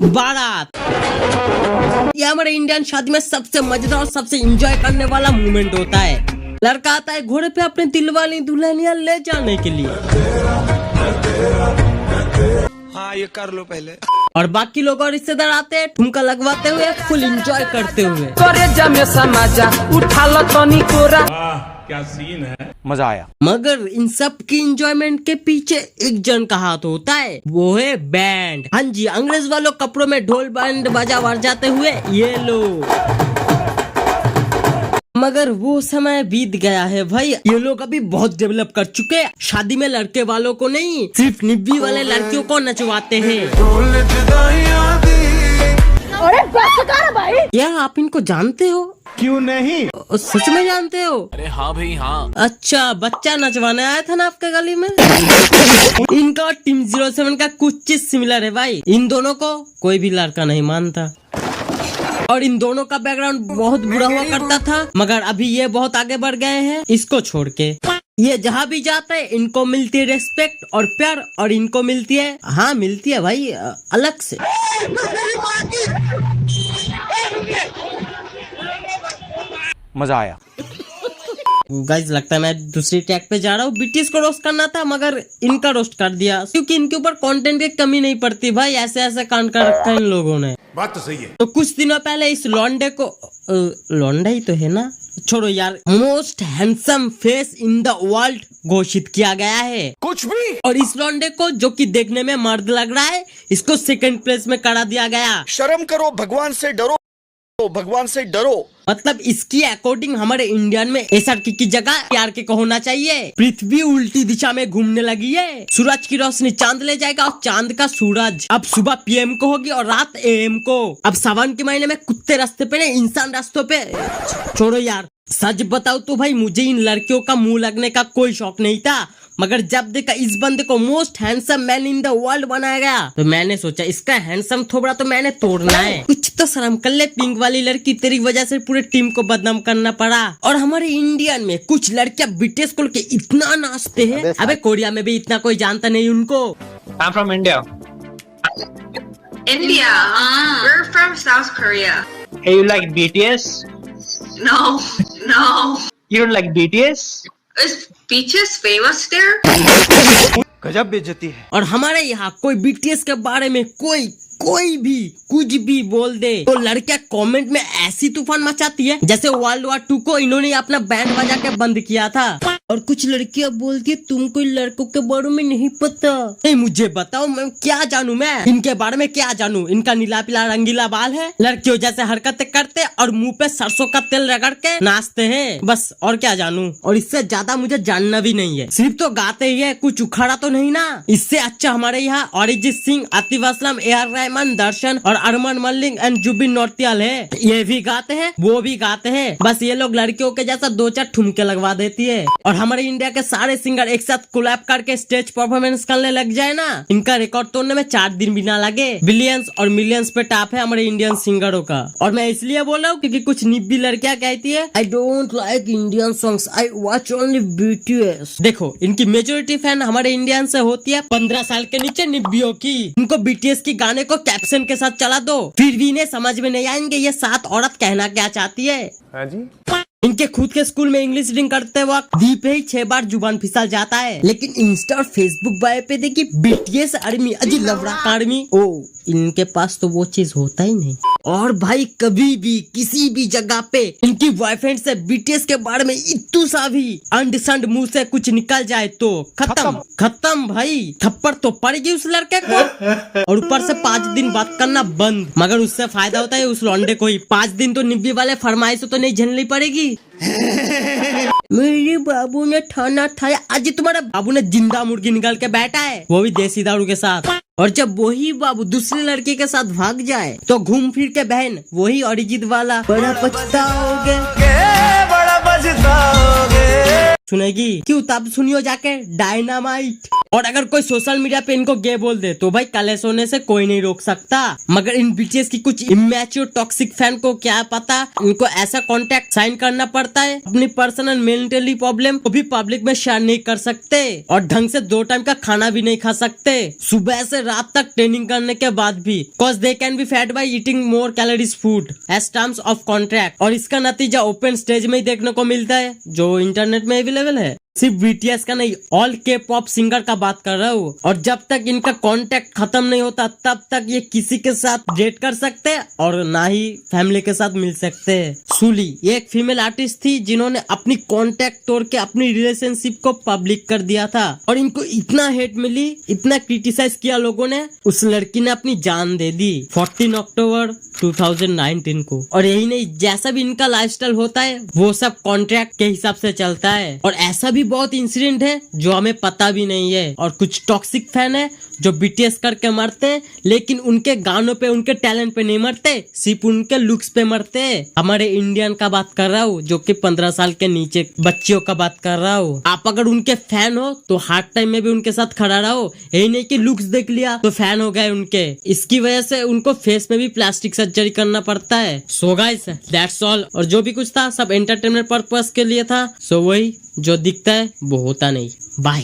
बारात। ये हमारे इंडियन शादी में सबसे मजेदार और सबसे एंजॉय करने वाला मोमेंट होता है। लड़का आता है घोड़े पे अपने दिल वाली दुल्हनिया ले जाने के लिए। हाँ ये कर लो पहले। और बाकी लोग और रिश्तेदार आते हैं ठुमका लगवाते हुए, फुल एंजॉय करते हुए। उठा लो तनी कोरा। क्या सीन है, मजा आया। मगर इन सब की इंजॉयमेंट के पीछे एक जन का हाथ होता है, वो है बैंड। हाँ जी, अंग्रेज वालों कपड़ों में ढोल बैंड बजा जाते हुए ये लोग। मगर वो समय बीत गया है भाई, ये लोग अभी बहुत डेवलप कर चुके हैं। शादी में लड़के वालों को नहीं, सिर्फ निब्बी वाले लड़कियों को नचवाते हैं। अरे बस कर भाई। क्या आप इनको जानते हो? क्यों नहीं? सच में जानते हो? अरे हाँ भाई हाँ। अच्छा, बच्चा नचवाने आया था ना आपके गली में। इनका और टीम 07 का कुछ चीज सिमिलर है भाई। इन दोनों को कोई भी लड़का नहीं मानता और इन दोनों का बैकग्राउंड बहुत बुरा हुआ करता था, मगर अभी ये बहुत आगे बढ़ गए हैं इसको छोड़ के। ये जहाँ भी जाता है इनको मिलती है रेस्पेक्ट और प्यार, और इनको मिलती है, हाँ मिलती है भाई, अलग से। मजा आया। गाइस लगता है मैं दूसरी ट्रैक पे जा रहा हूँ। ब्रिटिश को रोस्ट करना था मगर इनका रोस्ट कर दिया, क्योंकि इनके ऊपर कंटेंट की कमी नहीं पड़ती भाई। ऐसे ऐसे कांड कर रखा है इन लोगों ने। बात तो सही है। तो कुछ दिनों पहले इस लौंडे को, लौंडा ही तो है ना, छोड़ो यार, most handsome face in the world घोषित किया गया है। कुछ भी। और इस लौंडे को, जो कि देखने में मर्द लग रहा है, इसको सेकंड प्लेस में करा दिया गया। शर्म करो, भगवान से डरो, भगवान से डरो। मतलब इसकी अकॉर्डिंग हमारे इंडियन में एसआरके की जगह पीआरके को होना चाहिए। पृथ्वी उल्टी दिशा में घूमने लगी है, सूरज की रोशनी चांद ले जाएगा और चांद का सूरज अब सुबह पीएम को होगी और रात एएम को। अब सावन के महीने में कुत्ते रास्ते पे नहीं, इंसान रास्तों पे। छोड़ो यार, सच बताओ तो भाई मुझे इन लड़कियों का मुंह लगने का कोई शौक नहीं था, मगर जब देखा इस बंदे को most handsome man in the world बनाया गया, तो मैंने सोचा इसका हैंडसम थोबड़ा तो मैंने तोड़ना है। कुछ तो शर्म कर ले, पिंक वाली लड़की, तेरी वजह से पूरे टीम को बदनाम करना पड़ा। और हमारे इंडियन में कुछ लड़कियां बीटीएस को लेके इतना नाचते हैं, अबे कोरिया में भी इतना कोई जानता नहीं उनको। I'm from India. India. We're from South Korea. Hey, you like BTS? No, no. You don't like BTS? Is BTS famous there? गजब बेइज्जती है। और हमारे यहाँ कोई बीटीएस के बारे में कोई भी कुछ भी बोल दे तो लड़कियां कमेंट में ऐसी तूफान मचाती है जैसे वर्ल्ड वॉर 2 को इन्होंने अपना बैंड बजा के बंद किया था। और कुछ लड़कियां बोलती है तुमको लड़कों के बारे में नहीं पता। नहीं, मुझे बताओ, मैं क्या जानूं, मैं इनके बारे में क्या जानूं। इनका नीला पीला रंगीला बाल है, लड़कियों जैसे हरकतें करते और मुंह पे सरसों का तेल रगड़ के नाचते हैं, बस। और क्या जानूं, और इससे ज्यादा मुझे जानना भी नहीं है। सिर्फ तो गाते ही है, कुछ उखाड़ा तो नहीं ना। इससे अच्छा हमारे यहाँ अरिजीत सिंह, आतिफ असलम, AR रहमान, दर्शन और अरमान मलिक एंड जुबिन नौटियाल है। ये भी गाते हैं, वो भी गाते हैं, बस ये लोग लड़कियों के जैसा 2-4 ठुमके लगवा देती है। और हमारे इंडिया के सारे सिंगर एक साथ कोलैब करके स्टेज परफॉर्मेंस करने लग जाए ना, इनका रिकॉर्ड तोड़ने में 4 दिन भी ना लगे। बिलियंस और मिलियंस पे टॉप है हमारे इंडियन सिंगरों का। और मैं इसलिए बोल रहा हूँ क्योंकि कुछ निब्बी लड़कियां कहती है I don't like Indian songs, I watch only BTS. देखो, इनकी मेजोरिटी फैन हमारे इंडियन से होती है 15 साल के नीचे निब्बियों की। इनको बीटीएस की गाने को कैप्शन के साथ चला दो, फिर भी इन्हें समझ में नहीं आएंगे ये 7 औरत कहना क्या चाहती है। हाँ जी। इनके खुद के स्कूल में इंग्लिश रीडिंग करते वक्त दीप ही 6 बार जुबान फिसल जाता है, लेकिन इंस्टा और फेसबुक बायो पे देखी बीटीएस आर्मी, अजी लवड़ा आर्मी। ओ, इनके पास तो वो चीज होता ही नहीं। और भाई कभी भी किसी भी जगह पे इनकी बॉयफ्रेंड से बीटीएस के बारे में इतू सा भी अंडसंड मुंह से कुछ निकल जाए तो खत्म भाई, थप्पड़ तो पड़ेगी उस लड़के को। और ऊपर से 5 दिन बात करना बंद। मगर उससे फायदा होता है उस लौंडे को ही। 5 दिन तो निब्बी वाले फरमाइश तो नहीं झेलनी पड़ेगी। मेरे बाबू ने ठाना ठाया, आज तुम्हारे बाबू ने जिंदा मुर्गी निकाल के बैठा है, वो भी देसी दारू के साथ। और जब वही बाबू दूसरी लड़की के साथ भाग जाए तो घूम फिर के बहन वही अरिजीत वाला बड़ा पछताओगे। सुनेगी क्यों? तब सुनियो जाके डायनामाइट। और अगर कोई सोशल मीडिया पे इनको गे बोल दे तो भाई कलेश होने से कोई नहीं रोक सकता। मगर इन बीटीएस की कुछ इमैच्योर टॉक्सिक फैन को क्या पता, इनको ऐसा कॉन्ट्रैक्ट साइन करना पड़ता है, अपनी पर्सनल मेंटली प्रॉब्लम को भी पब्लिक में शेयर नहीं कर सकते और ढंग से 2 टाइम का खाना भी नहीं खा सकते, सुबह से रात तक ट्रेनिंग करने के बाद भी, cause they can be fed by eating more calories food as terms of contract। और इसका नतीजा ओपन स्टेज में ही देखने को मिलता है जो इंटरनेट में अवेलेबल है। सिर्फ बीटीएस का नहीं, ऑल के पॉप सिंगर का बात कर रहा हूँ। और जब तक इनका कॉन्टेक्ट खत्म नहीं होता तब तक ये किसी के साथ डेट कर सकते और ना ही फैमिली के साथ मिल सकते। सुली ये एक फीमेल आर्टिस्ट थी जिन्होंने अपनी कॉन्टेक्ट तोड़ के अपनी रिलेशनशिप को पब्लिक कर दिया था और इनको इतना हेट मिली, इतना क्रिटिसाइज किया लोगों ने, उस लड़की ने अपनी जान दे दी 14 अक्टूबर 2019 को। और यही नहीं, जैसा भी इनका लाइफस्टाइल होता है वो सब कॉन्ट्रैक्ट के हिसाब से चलता है। और ऐसा भी बहुत इंसिडेंट है जो हमें पता भी नहीं है। और कुछ टॉक्सिक फैन है जो बीटीएस करके मरते हैं लेकिन उनके गानों पे, उनके टैलेंट पे नहीं मरते, सिर्फ उनके लुक्स पे मरते हैं। हमारे इंडियन का बात कर रहा हूँ जो कि 15 साल के नीचे बच्चियों का बात कर रहा हूँ। आप अगर उनके फैन हो तो हार्ड टाइम में भी उनके साथ खड़ा रहो, यही नहीं कि लुक्स देख लिया तो फैन हो गए उनके। इसकी वजह से उनको फेस में भी प्लास्टिक सर्जरी करना पड़ता है। So guys that's all. और जो भी कुछ था सब एंटरटेनमेंट पर्पस के लिए था। सो वही जो दिखता है वो होता नहीं। बाय।